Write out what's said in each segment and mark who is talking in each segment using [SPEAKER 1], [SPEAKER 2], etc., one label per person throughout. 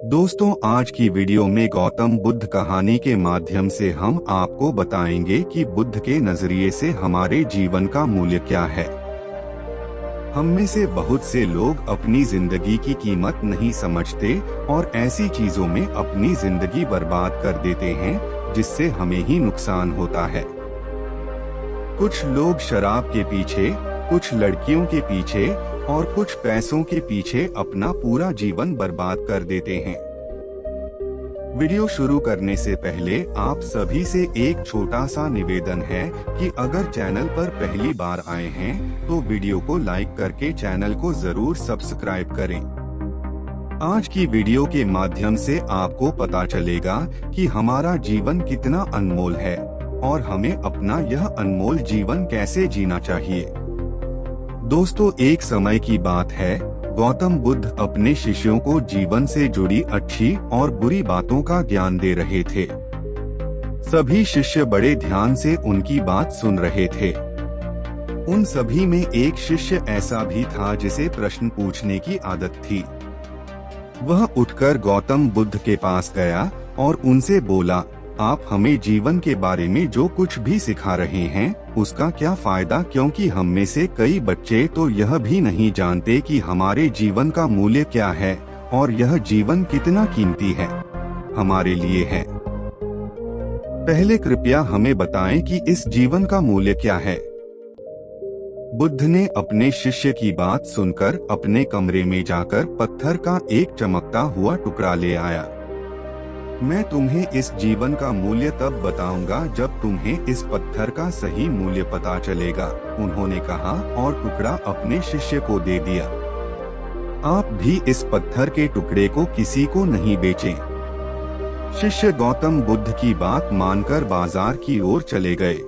[SPEAKER 1] दोस्तों, आज की वीडियो में गौतम बुद्ध कहानी के माध्यम से हम आपको बताएंगे कि बुद्ध के नजरिए से हमारे जीवन का मूल्य क्या है। हम में से बहुत से लोग अपनी जिंदगी की कीमत नहीं समझते और ऐसी चीजों में अपनी जिंदगी बर्बाद कर देते हैं जिससे हमें ही नुकसान होता है। कुछ लोग शराब के पीछे, कुछ लड़कियों के पीछे और कुछ पैसों के पीछे अपना पूरा जीवन बर्बाद कर देते हैं। वीडियो शुरू करने से पहले आप सभी से एक छोटा सा निवेदन है कि अगर चैनल पर पहली बार आए हैं तो वीडियो को लाइक करके चैनल को जरूर सब्सक्राइब करें। आज की वीडियो के माध्यम से आपको पता चलेगा कि हमारा जीवन कितना अनमोल है और हमें अपना यह अनमोल जीवन कैसे जीना चाहिए। दोस्तों, एक समय की बात है, गौतम बुद्ध अपने शिष्यों को जीवन से जुड़ी अच्छी और बुरी बातों का ज्ञान दे रहे थे। सभी शिष्य बड़े ध्यान से उनकी बात सुन रहे थे। उन सभी में एक शिष्य ऐसा भी था जिसे प्रश्न पूछने की आदत थी। वह उठकर गौतम बुद्ध के पास गया और उनसे बोला, आप हमें जीवन के बारे में जो कुछ भी सिखा रहे हैं उसका क्या फायदा, क्योंकि हम में से कई बच्चे तो यह भी नहीं जानते कि हमारे जीवन का मूल्य क्या है और यह जीवन कितना कीमती है हमारे लिए है। पहले कृपया हमें बताएं कि इस जीवन का मूल्य क्या है। बुद्ध ने अपने शिष्य की बात सुनकर अपने कमरे में जाकर पत्थर का एक चमकता हुआ टुकड़ा ले आया। मैं तुम्हें इस जीवन का मूल्य तब बताऊंगा जब तुम्हें इस पत्थर का सही मूल्य पता चलेगा, उन्होंने कहा और टुकड़ा अपने शिष्य को दे दिया। आप भी इस पत्थर के टुकड़े को किसी को नहीं बेचें। शिष्य गौतम बुद्ध की बात मानकर बाजार की ओर चले गए।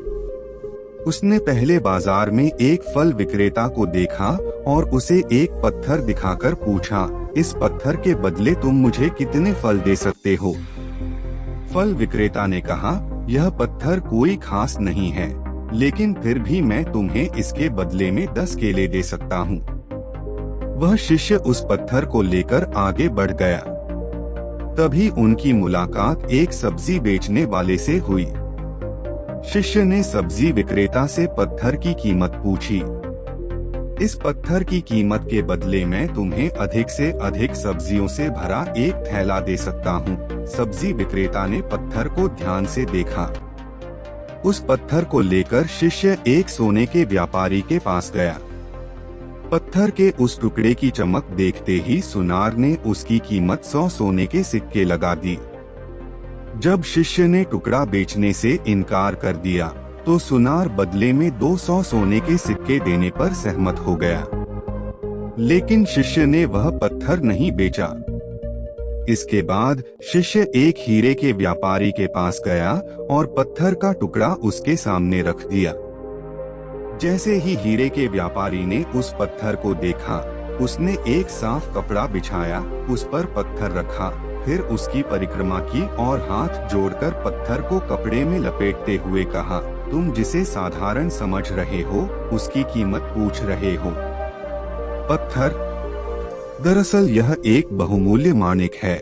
[SPEAKER 1] उसने पहले बाजार में एक फल विक्रेता को देखा और उसे एक पत्थर दिखाकर पूछा, इस पत्थर के बदले तुम मुझे कितने फल दे सकते हो? फल विक्रेता ने कहा, यह पत्थर कोई खास नहीं है, लेकिन फिर भी मैं तुम्हें इसके बदले में 10 केले दे सकता हूँ। वह शिष्य उस पत्थर को लेकर आगे बढ़ गया। तभी उनकी मुलाकात एक सब्जी बेचने वाले से हुई। शिष्य ने सब्जी विक्रेता से पत्थर की कीमत पूछी। इस पत्थर की कीमत के बदले मैं तुम्हें अधिक से अधिक सब्जियों से भरा एक थैला दे सकता हूँ। सब्जी विक्रेता ने पत्थर को ध्यान से देखा। उस पत्थर को लेकर शिष्य एक सोने के व्यापारी के पास गया। पत्थर के उस टुकड़े की चमक देखते ही सुनार ने उसकी कीमत 100 सोने के सिक्के लगा दी। जब शिष्य ने टुकड़ा बेचने से इनकार कर दिया तो सुनार बदले में 200 सोने के सिक्के देने पर सहमत हो गया, लेकिन शिष्य ने वह पत्थर नहीं बेचा। इसके बाद शिष्य एक हीरे के व्यापारी के पास गया और पत्थर का टुकड़ा उसके सामने रख दिया। जैसे ही हीरे के व्यापारी ने उस पत्थर को देखा, उसने एक साफ कपड़ा बिछाया, उस पर पत्थर रखा, फिर उसकी परिक्रमा की और हाथ जोड़कर पत्थर को कपड़े में लपेटते हुए कहा, तुम जिसे साधारण समझ रहे हो उसकी कीमत पूछ रहे हो। पत्थर, दरअसल यह एक बहुमूल्य माणिक है।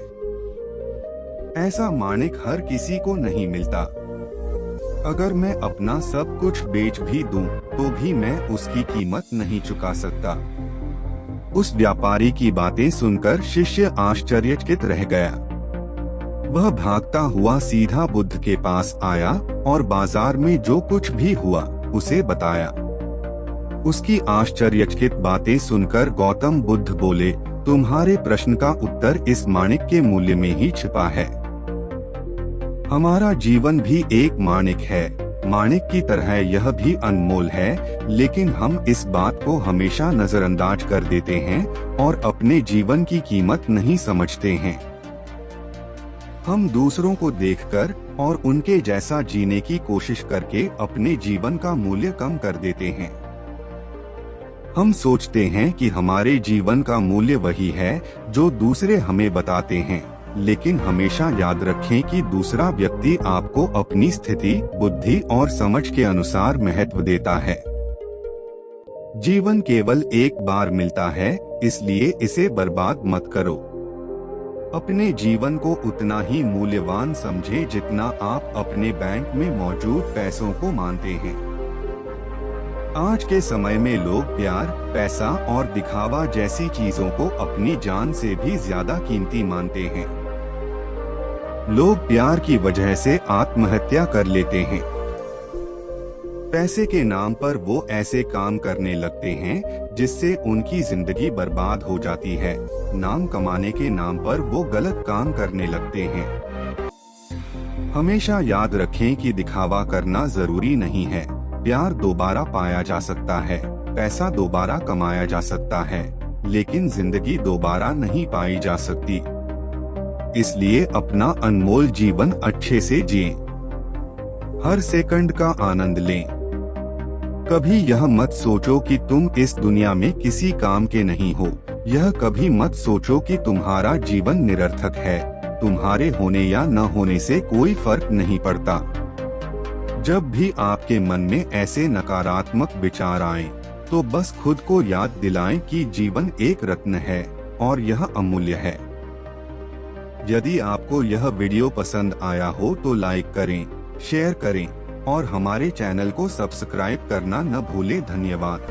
[SPEAKER 1] ऐसा माणिक हर किसी को नहीं मिलता। अगर मैं अपना सब कुछ बेच भी दूं, तो भी मैं उसकी कीमत नहीं चुका सकता। उस व्यापारी की बातें सुनकर शिष्य आश्चर्यचकित रह गया। वह भागता हुआ सीधा बुद्ध के पास आया और बाजार में जो कुछ भी हुआ उसे बताया। उसकी आश्चर्यचकित बातें सुनकर गौतम बुद्ध बोले, तुम्हारे प्रश्न का उत्तर इस माणिक के मूल्य में ही छिपा है। हमारा जीवन भी एक माणिक है। माणिक की तरह यह भी अनमोल है, लेकिन हम इस बात को हमेशा नजरअंदाज कर देते हैं और अपने जीवन की कीमत नहीं समझते हैं। हम दूसरों को देखकर और उनके जैसा जीने की कोशिश करके अपने जीवन का मूल्य कम कर देते हैं। हम सोचते हैं कि हमारे जीवन का मूल्य वही है जो दूसरे हमें बताते हैं, लेकिन हमेशा याद रखें कि दूसरा व्यक्ति आपको अपनी स्थिति, बुद्धि और समझ के अनुसार महत्व देता है। जीवन केवल एक बार मिलता है, इसलिए इसे बर्बाद मत करो। अपने जीवन को उतना ही मूल्यवान समझें जितना आप अपने बैंक में मौजूद पैसों को मानते हैं। आज के समय में लोग प्यार, पैसा और दिखावा जैसी चीजों को अपनी जान से भी ज्यादा कीमती मानते हैं। लोग प्यार की वजह से आत्महत्या कर लेते हैं। पैसे के नाम पर वो ऐसे काम करने लगते हैं जिससे उनकी जिंदगी बर्बाद हो जाती है। नाम कमाने के नाम पर वो गलत काम करने लगते हैं। हमेशा याद रखें कि दिखावा करना जरूरी नहीं है। प्यार दोबारा पाया जा सकता है, पैसा दोबारा कमाया जा सकता है, लेकिन जिंदगी दोबारा नहीं पाई जा सकती। इसलिए अपना अनमोल जीवन अच्छे से जिएं। हर सेकंड का आनंद लें। कभी यह मत सोचो कि तुम इस दुनिया में किसी काम के नहीं हो। यह कभी मत सोचो कि तुम्हारा जीवन निरर्थक है। तुम्हारे होने या न होने से कोई फर्क नहीं पड़ता। जब भी आपके मन में ऐसे नकारात्मक विचार आएं, तो बस खुद को याद दिलाएं कि जीवन एक रत्न है और यह अमूल्य है। यदि आपको यह वीडियो पसंद आया हो तो लाइक करें, शेयर करें और हमारे चैनल को सब्सक्राइब करना न भूलें। धन्यवाद।